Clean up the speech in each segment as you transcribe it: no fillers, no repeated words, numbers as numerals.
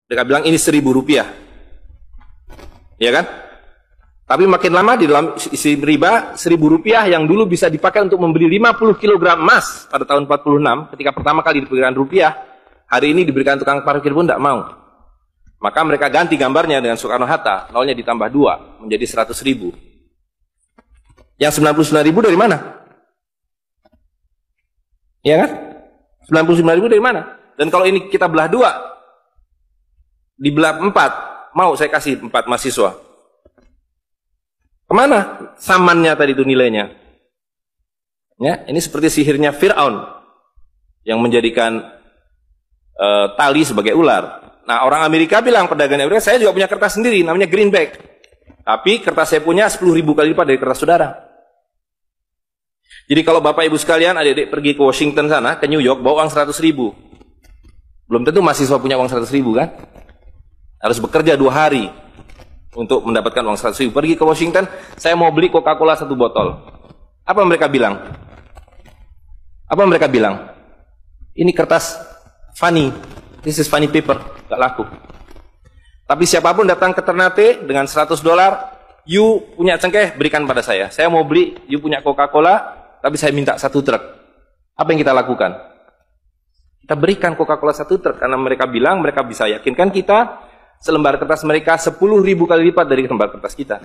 Mereka bilang ini Rp1.000. Ya kan? Tapi makin lama di dalam isi riba, Rp1.000 yang dulu bisa dipakai untuk membeli 50 kg emas pada tahun 46, ketika pertama kali diberikan rupiah, hari ini diberikan tukang parkir pun tidak mau. Maka mereka ganti gambarnya dengan Soekarno-Hatta, nolnya ditambah 2, menjadi 100.000. Yang 99.000 dari mana? Ya kan? 99.000 dari mana? Dan kalau ini kita belah 2, dibelah 4, mau saya kasih 4 mahasiswa. Kemana samannya tadi itu nilainya? Ya, ini seperti sihirnya Fir'aun yang menjadikan tali sebagai ular. Nah, orang Amerika bilang, pedagang Amerika, saya juga punya kertas sendiri, namanya greenback. Tapi kertas saya punya 10.000 kali lipat dari kertas saudara. Jadi kalau Bapak Ibu sekalian, adik-adik pergi ke Washington sana, ke New York, bawa uang 100.000. Belum tentu mahasiswa punya uang 100.000 kan? Harus bekerja 2 hari untuk mendapatkan uang 100.000. Pergi ke Washington, saya mau beli Coca-Cola 1 botol. Apa mereka bilang? Apa mereka bilang? Ini kertas funny. This is funny paper. Gak laku. Tapi siapapun datang ke Ternate dengan $100, you punya cengkeh, berikan pada saya. Saya mau beli, you punya Coca-Cola, tapi saya minta 1 truk. Apa yang kita lakukan? Kita berikan Coca-Cola 1 truk, karena mereka bilang, mereka bisa yakinkan kita, selembar kertas mereka 10.000 kali lipat dari lembar kertas kita.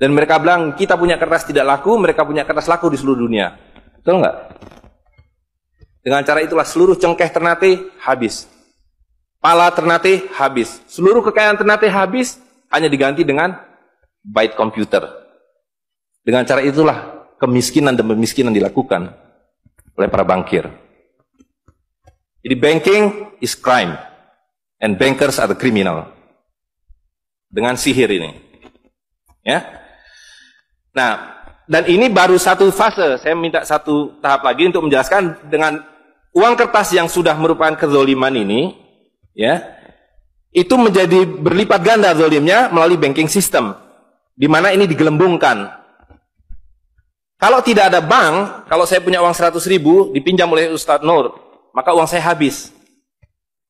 Dan mereka bilang, kita punya kertas tidak laku, mereka punya kertas laku di seluruh dunia. Betul nggak? Dengan cara itulah seluruh cengkeh Ternate habis. Pala Ternate habis. Seluruh kekayaan Ternate habis, hanya diganti dengan byte komputer. Dengan cara itulah kemiskinan dan pemiskinan dilakukan oleh para bankir. Jadi banking is crime and bankers are the criminal. Dengan sihir ini. Ya. Nah, dan ini baru satu fase. Saya minta satu tahap lagi untuk menjelaskan dengan uang kertas yang sudah merupakan kezoliman ini, ya, itu menjadi berlipat ganda zolimnya melalui banking system, di mana ini digelembungkan. Kalau tidak ada bank, kalau saya punya uang 100.000 dipinjam oleh Ustadz Nur, maka uang saya habis.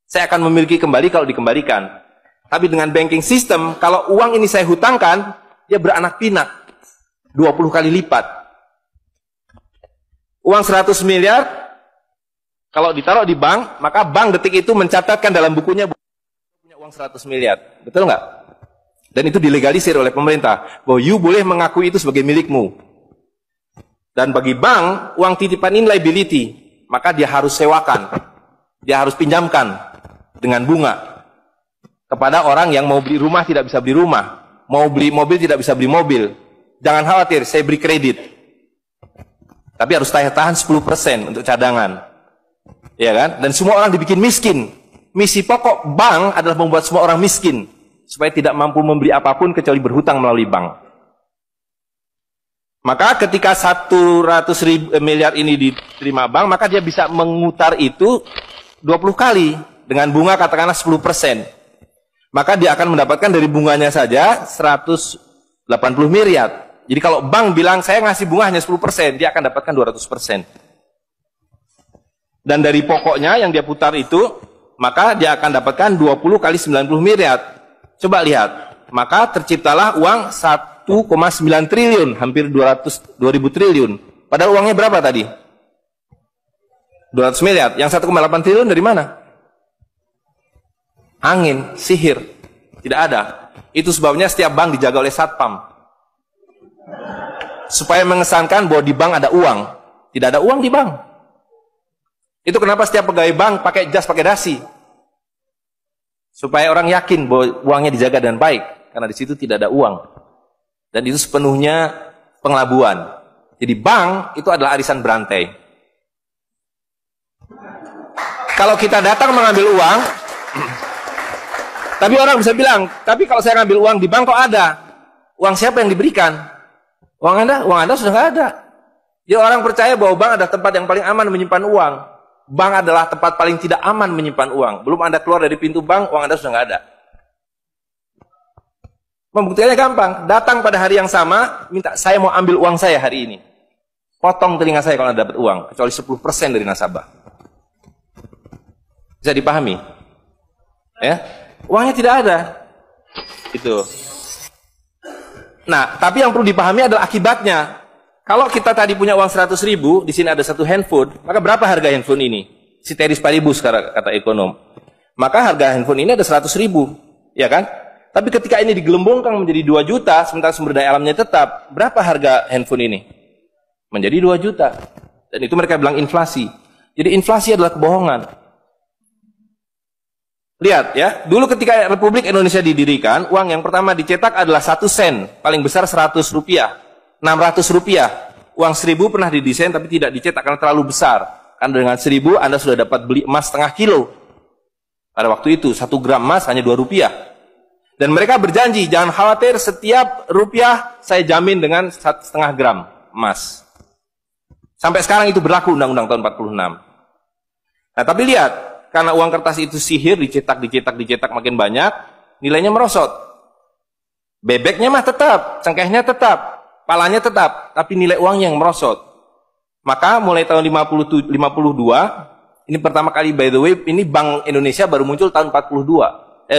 Saya akan memiliki kembali kalau dikembalikan. Tapi dengan banking system, kalau uang ini saya hutangkan, dia beranak pinak 20 kali lipat. Uang 100 miliar kalau ditaruh di bank, maka bank detik itu mencatatkan dalam bukunya punya uang 100 miliar. Betul nggak? Dan itu dilegalisir oleh pemerintah, bahwa you boleh mengakui itu sebagai milikmu. Dan bagi bank, uang titipan ini liability, maka dia harus sewakan, dia harus pinjamkan dengan bunga kepada orang yang mau beli rumah tidak bisa beli rumah, mau beli mobil tidak bisa beli mobil. Jangan khawatir, saya beri kredit, tapi harus tahan 10% untuk cadangan, ya kan? Dan semua orang dibikin miskin. Misi pokok bank adalah membuat semua orang miskin, supaya tidak mampu membeli apapun kecuali berhutang melalui bank. Maka ketika 100 miliar ini diterima bank, maka dia bisa mengutar itu 20 kali dengan bunga katakanlah 10%. Maka dia akan mendapatkan dari bunganya saja 180 miliar. Jadi kalau bank bilang saya ngasih bunga hanya 10%, dia akan dapatkan 200%. Dan dari pokoknya yang dia putar itu, maka dia akan dapatkan 20 kali 90 miliar. Coba lihat, maka terciptalah uang 1,9 triliun, hampir 2.000 triliun. Padahal uangnya berapa tadi? 200 miliar. Yang 1,8 triliun dari mana? Angin, sihir. Tidak ada. Itu sebabnya setiap bank dijaga oleh satpam, supaya mengesankan bahwa di bank ada uang. Tidak ada uang di bank. Itu kenapa setiap pegawai bank pakai jas, pakai dasi, supaya orang yakin bahwa uangnya dijaga dengan baik, karena di situ tidak ada uang. Dan itu sepenuhnya pengelabuan. Jadi bank itu adalah arisan berantai. Kalau kita datang mengambil uang, tapi orang bisa bilang, tapi kalau saya ngambil uang di bank kok ada? Uang siapa yang diberikan? Uang Anda sudah nggak ada. Jadi orang percaya bahwa bank adalah tempat yang paling aman menyimpan uang. Bank adalah tempat paling tidak aman menyimpan uang. Belum Anda keluar dari pintu bank, uang Anda sudah nggak ada. Membuktikannya gampang. Datang pada hari yang sama, minta saya mau ambil uang saya hari ini. Potong telinga saya kalau Anda dapat uang, kecuali 10% dari nasabah. Bisa dipahami? Ya. Uangnya tidak ada. Itu. Nah, tapi yang perlu dipahami adalah akibatnya. Kalau kita tadi punya uang 100.000, di sini ada satu handphone, maka berapa harga handphone ini? Ceteris paribus kata ekonom. Maka harga handphone ini ada 100.000, ya kan? Tapi ketika ini digelembungkan menjadi 2 juta, sementara sumber daya alamnya tetap, berapa harga handphone ini? Menjadi 2 juta. Dan itu mereka bilang inflasi. Jadi inflasi adalah kebohongan. Lihat ya, dulu ketika Republik Indonesia didirikan, uang yang pertama dicetak adalah 1 sen, paling besar 100 rupiah, 600 rupiah. Uang 1000 pernah didesain tapi tidak dicetak karena terlalu besar. Karena dengan 1000 Anda sudah dapat beli emas setengah kilo. Pada waktu itu 1 gram emas hanya 2 rupiah. Dan mereka berjanji, jangan khawatir, setiap rupiah saya jamin dengan 1,5 gram emas. Sampai sekarang itu berlaku Undang-Undang tahun 46. Nah, tapi lihat, karena uang kertas itu sihir, dicetak makin banyak, nilainya merosot. Bebeknya mah tetap, cengkehnya tetap, palanya tetap, tapi nilai uangnya yang merosot. Maka mulai tahun 52, ini pertama kali by the way, ini Bank Indonesia baru muncul tahun 52.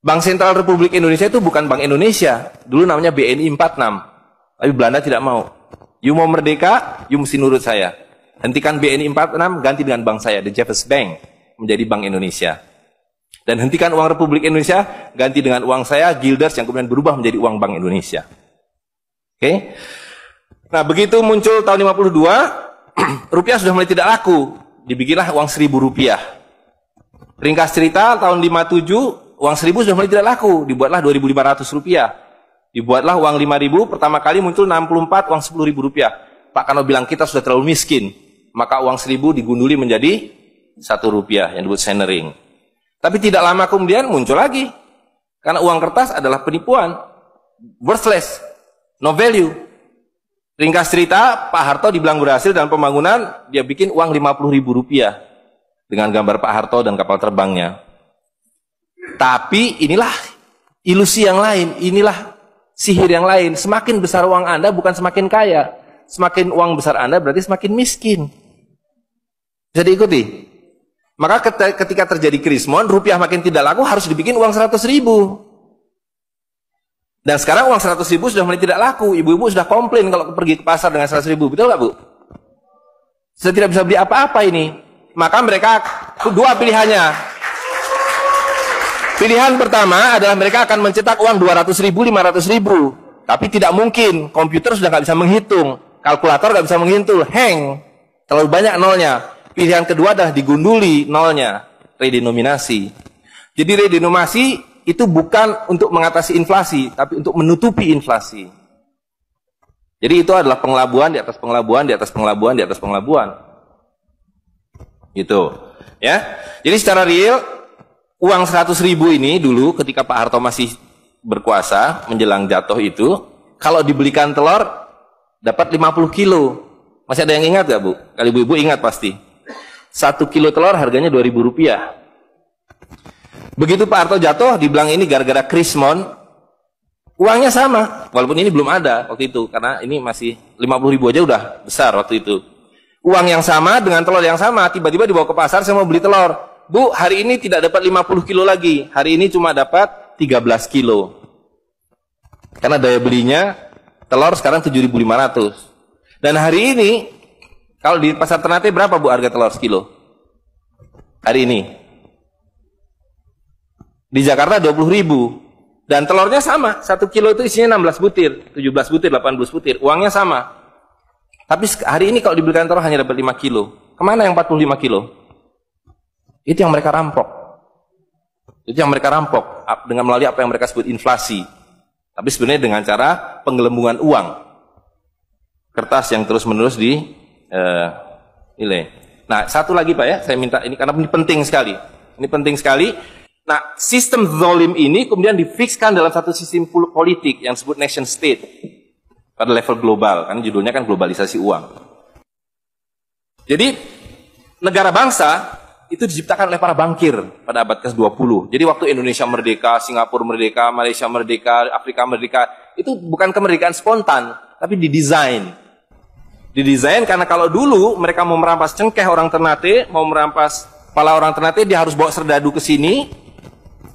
Bank Sentral Republik Indonesia itu bukan Bank Indonesia, dulu namanya BNI 46. Tapi Belanda tidak mau. You mau merdeka, you mesti nurut saya. Hentikan BNI 46, ganti dengan bank saya, The Jeffers Bank, menjadi Bank Indonesia. Dan hentikan uang Republik Indonesia, ganti dengan uang saya, Guilders, yang kemudian berubah menjadi uang Bank Indonesia. Oke? Nah, begitu muncul tahun 52, rupiah sudah mulai tidak laku. Dibikinlah uang 1.000 rupiah. Ringkas cerita, tahun 57, uang 1.000 sudah mulai tidak laku. Dibuatlah 2.500 rupiah. Dibuatlah uang 5.000, pertama kali muncul 64, uang 10.000 rupiah. Pak Karno bilang kita sudah terlalu miskin. Maka uang 1.000 digunduli menjadi 1 rupiah yang disebut senering. Tapi tidak lama kemudian muncul lagi. Karena uang kertas adalah penipuan. Worthless. No value. Ringkas cerita, Pak Harto dibilang berhasil dalam pembangunan, dia bikin uang 50.000 rupiah. Dengan gambar Pak Harto dan kapal terbangnya. Tapi inilah ilusi yang lain. Inilah sihir yang lain. Semakin besar uang Anda bukan semakin kaya. Semakin uang besar Anda berarti semakin miskin. Bisa diikuti? Maka ketika terjadi krismon, rupiah makin tidak laku, harus dibikin uang 100.000. Dan sekarang uang 100.000 sudah mulai tidak laku. Ibu-ibu sudah komplain kalau pergi ke pasar dengan 100.000. Betul nggak, Bu? Sudah tidak bisa beli apa-apa ini. Maka mereka dua pilihannya. Pilihan pertama adalah mereka akan mencetak uang 200.000, 500.000. Tapi tidak mungkin. Komputer sudah nggak bisa menghitung. Kalkulator nggak bisa menghitung. Hang. Terlalu banyak nolnya. Pilihan kedua adalah digunduli nolnya, redenominasi. Jadi redenominasi itu bukan untuk mengatasi inflasi, tapi untuk menutupi inflasi. Jadi itu adalah pengelabuan di atas pengelabuan, di atas pengelabuan, di atas pengelabuan. Gitu. Ya. Jadi secara real, uang 100.000 ini dulu ketika Pak Harto masih berkuasa, menjelang jatuh itu, kalau dibelikan telur, dapat 50 kilo. Masih ada yang ingat gak, Bu? Kali ibu-ibu ingat pasti. 1 kilo telur harganya 2.000 rupiah. Begitu Pak Harto jatuh, dibilang ini gara-gara krismon, uangnya sama. Walaupun ini belum ada waktu itu, karena ini masih 50.000 aja udah besar waktu itu. Uang yang sama dengan telur yang sama, tiba-tiba dibawa ke pasar, saya mau beli telur. Bu, hari ini tidak dapat 50 kilo lagi. Hari ini cuma dapat 13 kilo. Karena daya belinya, telur sekarang 7.500. Dan hari ini, kalau di pasar Ternate berapa, Bu, harga telur sekilo? Hari ini. Di Jakarta 20.000. Dan telurnya sama. 1 kilo itu isinya 16 butir, 17 butir, 18 butir. Uangnya sama. Tapi hari ini kalau dibelikan telur hanya dapat 5 kilo. Kemana yang 45 kilo? Itu yang mereka rampok. Itu yang mereka rampok. Dengan melalui apa yang mereka sebut inflasi. Tapi sebenarnya dengan cara penggelembungan uang. Kertas yang terus-menerus di nilai. Nah, satu lagi Pak ya, saya minta ini karena ini penting sekali. Ini penting sekali. Nah, sistem zalim ini kemudian difikskan dalam satu sistem politik yang disebut nation state pada level global, karena judulnya kan globalisasi uang. Jadi, negara bangsa itu diciptakan oleh para bankir pada abad ke-20. Jadi waktu Indonesia merdeka, Singapura merdeka, Malaysia merdeka, Afrika merdeka, itu bukan kemerdekaan spontan, tapi didesain. Didesain karena kalau dulu mereka mau merampas cengkeh orang Ternate, mau merampas kepala orang Ternate, dia harus bawa serdadu ke sini,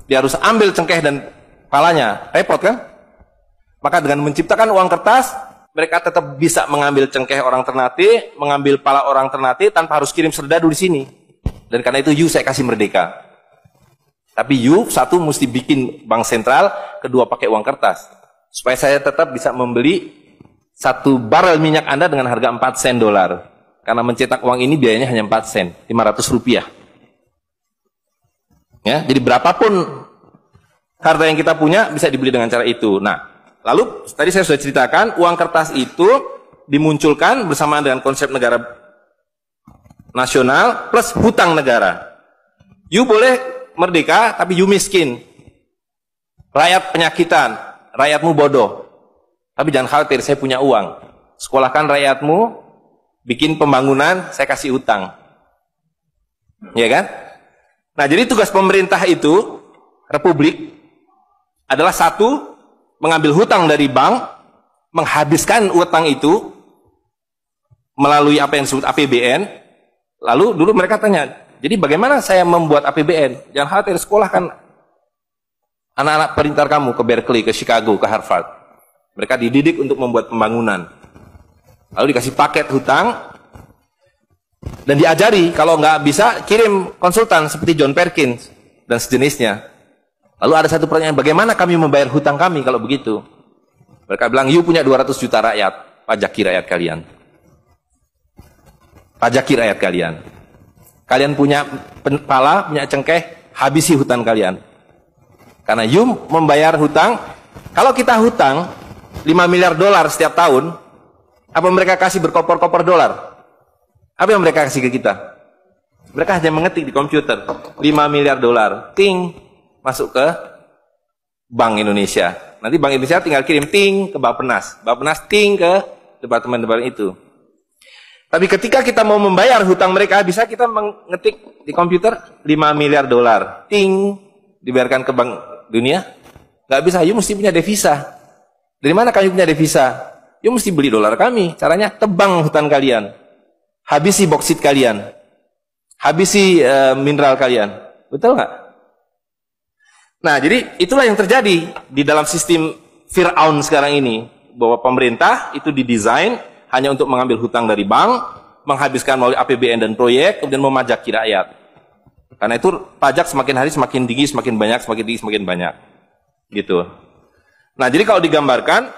Dia harus ambil cengkeh dan palanya. Repot kan? Maka dengan menciptakan uang kertas, mereka tetap bisa mengambil cengkeh orang Ternate, mengambil pala orang Ternate tanpa harus kirim serdadu di sini. Dan karena itu saya kasih merdeka. Tapi satu mesti bikin bank sentral, kedua pakai uang kertas. Supaya saya tetap bisa membeli 1 barel minyak Anda dengan harga 4 sen dolar. Karena mencetak uang ini biayanya hanya 4 sen, 500 rupiah. Ya, jadi berapapun harta yang kita punya bisa dibeli dengan cara itu. Nah, lalu tadi saya sudah ceritakan uang kertas itu dimunculkan bersamaan dengan konsep negara nasional plus hutang negara. Boleh merdeka tapi miskin. Rakyat penyakitan, rakyatmu bodoh. Tapi jangan khawatir, saya punya uang. Sekolahkan rakyatmu, bikin pembangunan, saya kasih hutang. Ya kan? Nah, jadi tugas pemerintah itu, republik, adalah satu, mengambil hutang dari bank, menghabiskan utang itu, melalui apa yang disebut APBN. Lalu dulu mereka tanya, jadi bagaimana saya membuat APBN? Jangan khawatir, sekolahkan anak-anak pintar kamu ke Berkeley, ke Chicago, ke Harvard. Mereka dididik untuk membuat pembangunan. Lalu dikasih paket hutang, dan diajari, kalau nggak bisa, kirim konsultan seperti John Perkins, dan sejenisnya. Lalu ada satu pertanyaan, bagaimana kami membayar hutang kami kalau begitu? Mereka bilang, punya 200 juta rakyat, pajaki rakyat kalian. Pajaki rakyat kalian. Kalian punya pala, punya cengkeh, habisi hutang kalian. Karena membayar hutang, kalau kita hutang 5 miliar dolar setiap tahun, apa mereka kasih berkoper-koper dolar? Apa yang mereka kasih ke kita? Mereka hanya mengetik di komputer 5 miliar dolar, ting, masuk ke Bank Indonesia. Nanti Bank Indonesia tinggal kirim ting ke Bappenas, Bappenas ting ke departemen-departemen itu. Tapi ketika kita mau membayar hutang mereka, bisa kita mengetik di komputer 5 miliar dolar, ting, dibayarkan ke Bank Dunia? Nggak bisa, mesti punya devisa. Dari mana kami punya devisa? Mesti beli dolar kami. Caranya tebang hutan kalian, habisi boksit kalian, habisi mineral kalian. Betul nggak? Nah, jadi itulah yang terjadi di dalam sistem Fir'aun sekarang ini, bahwa pemerintah itu didesain hanya untuk mengambil hutang dari bank, menghabiskan melalui APBN dan proyek, kemudian memajaki rakyat. Karena itu pajak semakin hari semakin tinggi, semakin banyak, semakin tinggi, semakin banyak. Gitu. Nah, jadi kalau digambarkan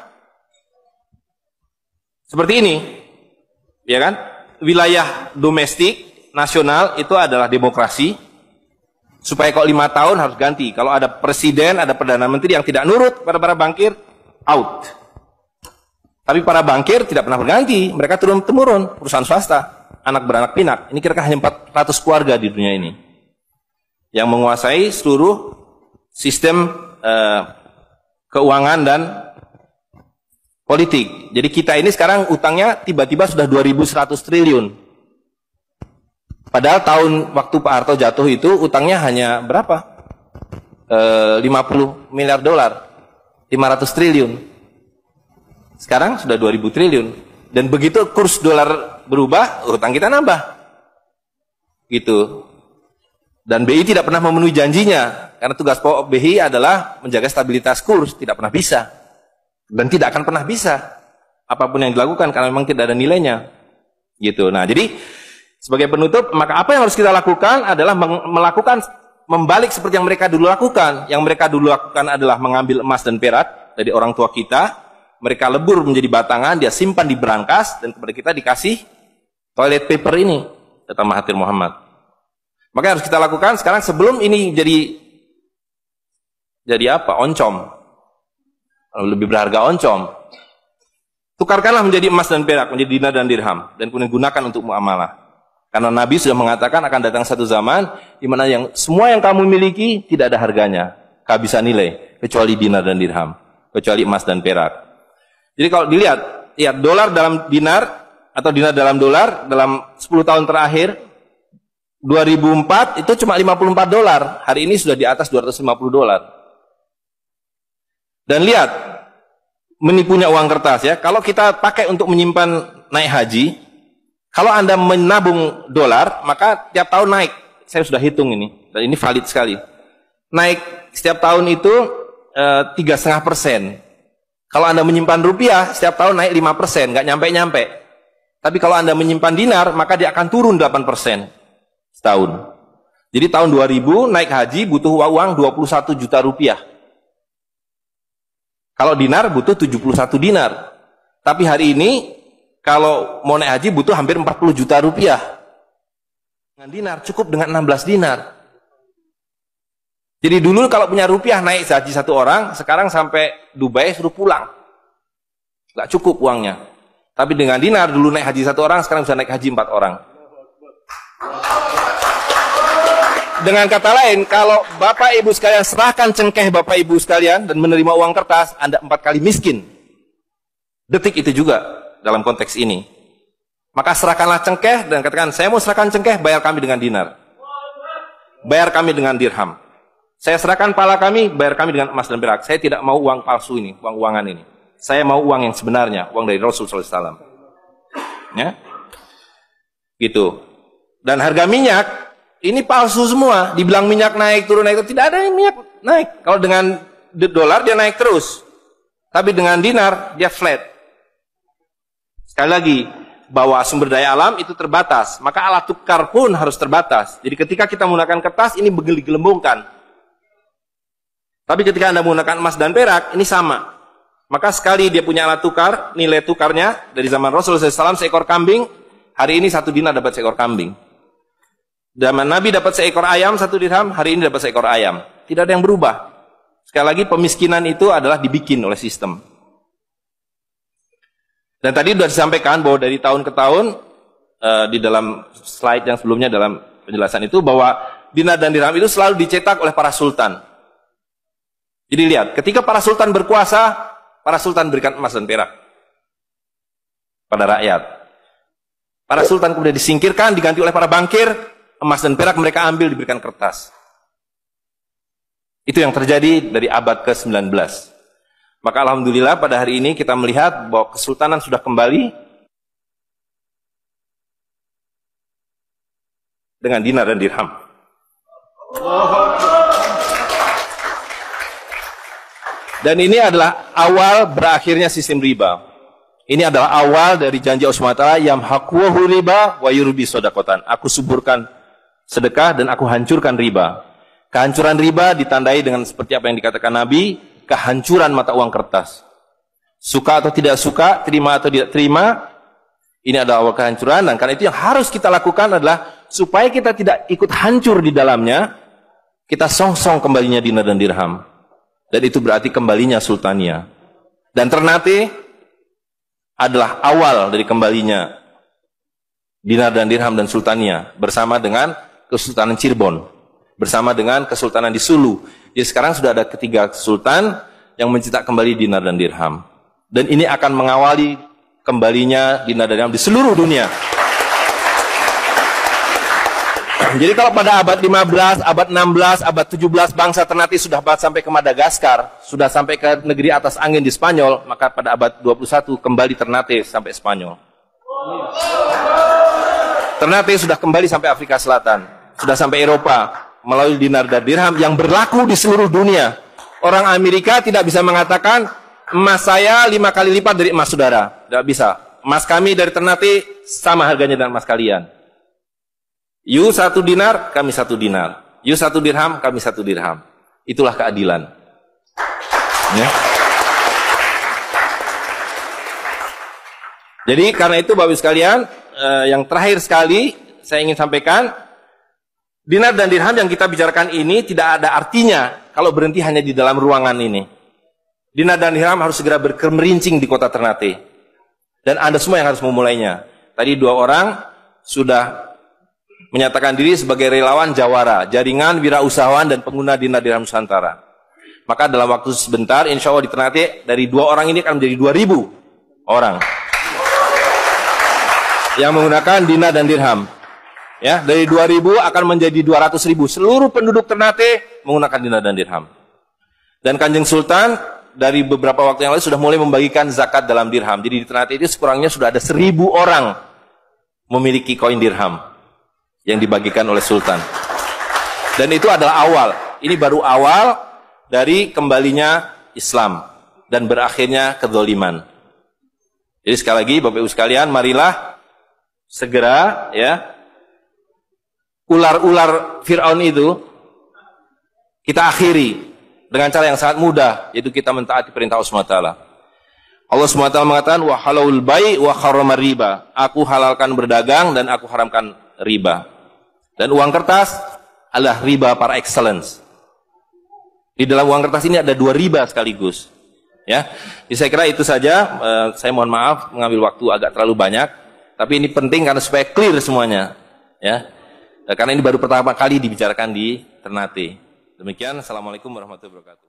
seperti ini, ya kan? Wilayah domestik nasional itu adalah demokrasi. Supaya kalau 5 tahun harus ganti. Kalau ada presiden, ada perdana menteri yang tidak nurut pada para bankir, out. Tapi para bankir tidak pernah berganti, mereka turun-temurun, perusahaan swasta, anak beranak pinak. Ini kira-kira hanya 400 keluarga di dunia ini yang menguasai seluruh sistem keuangan dan politik. Jadi kita ini sekarang utangnya tiba-tiba sudah 2.100 triliun. Padahal tahun waktu Pak Harto jatuh itu utangnya hanya berapa? 50 miliar dolar, 500 triliun. Sekarang sudah 2.000 triliun. Dan begitu kurs dolar berubah, utang kita nambah. Gitu. Dan BI tidak pernah memenuhi janjinya, karena tugas pokok BI adalah menjaga stabilitas kurs, tidak pernah bisa. Dan tidak akan pernah bisa apapun yang dilakukan karena memang tidak ada nilainya. Gitu. Nah, jadi sebagai penutup, maka apa yang harus kita lakukan adalah membalik seperti yang mereka dulu lakukan. Yang mereka dulu lakukan adalah mengambil emas dan perak dari orang tua kita, mereka lebur menjadi batangan, dia simpan di berangkas, dan kepada kita dikasih toilet paper ini, kata Mahathir Muhammad. Maka yang harus kita lakukan sekarang sebelum ini jadi apa? Oncom. Lebih berharga oncom. Tukarkanlah menjadi emas dan perak, menjadi dinar dan dirham, dan kemudian gunakan untuk muamalah. Karena Nabi sudah mengatakan akan datang satu zaman di mana semua yang kamu miliki tidak ada harganya, kehabisan nilai, kecuali dinar dan dirham, kecuali emas dan perak. Jadi kalau dilihat, dolar dalam dinar atau dinar dalam dolar dalam 10 tahun terakhir, 2004 itu cuma 54 dolar, hari ini sudah di atas 250 dolar. Dan lihat, menipunya uang kertas ya. Kalau kita pakai untuk menyimpan naik haji, kalau Anda menabung dolar, maka tiap tahun naik. Saya sudah hitung ini, dan ini valid sekali. naik setiap tahun itu 3,5%. Kalau Anda menyimpan rupiah, setiap tahun naik 5%, nggak nyampe-nyampe. Tapi kalau Anda menyimpan dinar, maka dia akan turun 8% setahun. Jadi tahun 2000 naik haji butuh uang 21 juta rupiah. Kalau dinar butuh 71 dinar. Tapi hari ini kalau mau naik haji butuh hampir 40 juta rupiah. Dengan dinar cukup dengan 16 dinar. Jadi dulu kalau punya rupiah naik haji satu orang, sekarang sampai Dubai suruh pulang. Nggak cukup uangnya. Tapi dengan dinar dulu naik haji satu orang, sekarang bisa naik haji 4 orang. Dengan kata lain, kalau Bapak Ibu sekalian serahkan cengkeh Bapak Ibu sekalian dan menerima uang kertas, Anda 4 kali miskin. Detik itu juga dalam konteks ini. Maka serahkanlah cengkeh dan katakan, saya mau serahkan cengkeh, bayar kami dengan dinar. Bayar kami dengan dirham. Saya serahkan pala kami, bayar kami dengan emas dan perak. Saya tidak mau uang palsu ini, uang-uangan ini. Saya mau uang yang sebenarnya, uang dari Rasul SAW. Ya, gitu. Dan harga minyak ini palsu semua. Dibilang minyak naik turun naik, tidak ada yang minyak naik. Kalau dengan dolar dia naik terus, tapi dengan dinar dia flat. Sekali lagi, bahwa sumber daya alam itu terbatas, maka alat tukar pun harus terbatas. Jadi ketika kita menggunakan kertas ini digelembungkan. Tapi ketika Anda menggunakan emas dan perak, ini sama. Maka sekali dia punya alat tukar, nilai tukarnya dari zaman Rasulullah SAW seekor kambing, hari ini 1 dinar dapat seekor kambing. Zaman Nabi dapat seekor ayam 1 dirham, hari ini dapat seekor ayam. Tidak ada yang berubah. Sekali lagi pemiskinan itu adalah dibikin oleh sistem. Dan tadi sudah disampaikan bahwa dari tahun ke tahun, di dalam slide yang sebelumnya dalam penjelasan itu, bahwa dinar dan dirham itu selalu dicetak oleh para sultan. Jadi lihat, ketika para sultan berkuasa, para sultan berikan emas dan perak pada rakyat. Para sultan kemudian disingkirkan, diganti oleh para bankir, emas dan perak mereka ambil, diberikan kertas. Itu yang terjadi dari abad ke-19. Maka alhamdulillah pada hari ini kita melihat bahwa kesultanan sudah kembali dengan dinar dan dirham. Dan ini adalah awal berakhirnya sistem riba. Ini adalah awal dari janji Allah SWT, yamhaqu riba wa yurbi sodakotan. Aku suburkan sedekah dan aku hancurkan riba. Kehancuran riba ditandai dengan seperti apa yang dikatakan Nabi, kehancuran mata uang kertas. Suka atau tidak suka, terima atau tidak terima, ini adalah awal kehancuran. Dan karena itu yang harus kita lakukan adalah supaya kita tidak ikut hancur di dalamnya, kita song-song kembalinya dinar dan dirham. Dan itu berarti kembalinya sultania. Dan Ternate adalah awal dari kembalinya dinar dan dirham dan sultania bersama dengan Kesultanan Cirebon, bersama dengan Kesultanan di Sulu. Jadi sekarang sudah ada 3 sultan yang mencetak kembali dinar dan dirham. Dan ini akan mengawali kembalinya dinar dan dirham di seluruh dunia. Jadi kalau pada abad 15, abad 16, abad 17 bangsa Ternate sudah sampai ke Madagaskar, sudah sampai ke negeri atas angin di Spanyol, maka pada abad 21 kembali Ternate sampai Spanyol. Ternate sudah kembali sampai Afrika Selatan, sudah sampai Eropa melalui dinar dan dirham yang berlaku di seluruh dunia. Orang Amerika tidak bisa mengatakan emas saya 5 kali lipat dari emas saudara, tidak bisa. Emas kami dari Ternate sama harganya dengan emas kalian. You 1 dinar, kami 1 dinar. You 1 dirham, kami 1 dirham. Itulah keadilan. Ya. Jadi karena itu Bapak Ibu sekalian, yang terakhir sekali saya ingin sampaikan, dinar dan dirham yang kita bicarakan ini tidak ada artinya kalau berhenti hanya di dalam ruangan ini. Dinar dan dirham harus segera berkemerincing di kota Ternate. Dan Anda semua yang harus memulainya. Tadi 2 orang sudah menyatakan diri sebagai relawan jawara, jaringan wirausahawan dan pengguna dinar dirham Nusantara. Maka dalam waktu sebentar, insya Allah di Ternate, dari 2 orang ini akan menjadi 2.000 orang yang menggunakan dinar dan dirham. Ya, dari 2.000 akan menjadi 200.000. Seluruh penduduk Ternate menggunakan dinar dan dirham. Dan Kanjeng Sultan dari beberapa waktu yang lalu sudah mulai membagikan zakat dalam dirham. Jadi di Ternate itu sekurangnya sudah ada 1.000 orang memiliki koin dirham yang dibagikan oleh Sultan. Dan itu adalah awal. Ini baru awal dari kembalinya Islam dan berakhirnya kezaliman. Jadi sekali lagi Bapak Ibu sekalian, marilah segera ya ular-ular Fir'aun itu kita akhiri dengan cara yang sangat mudah, yaitu kita mentaati perintah Allah SWT. Allah SWT mengatakan wa halalul bai' wa harramar riba. Aku halalkan berdagang dan aku haramkan riba. Dan uang kertas adalah riba par excellence. Di dalam uang kertas ini ada 2 riba sekaligus. Ya. Jadi saya kira itu saja. Saya mohon maaf mengambil waktu agak terlalu banyak, tapi ini penting karena supaya clear semuanya. Ya. Karena ini baru pertama kali dibicarakan di Ternate. Demikian, assalamualaikum warahmatullahi wabarakatuh.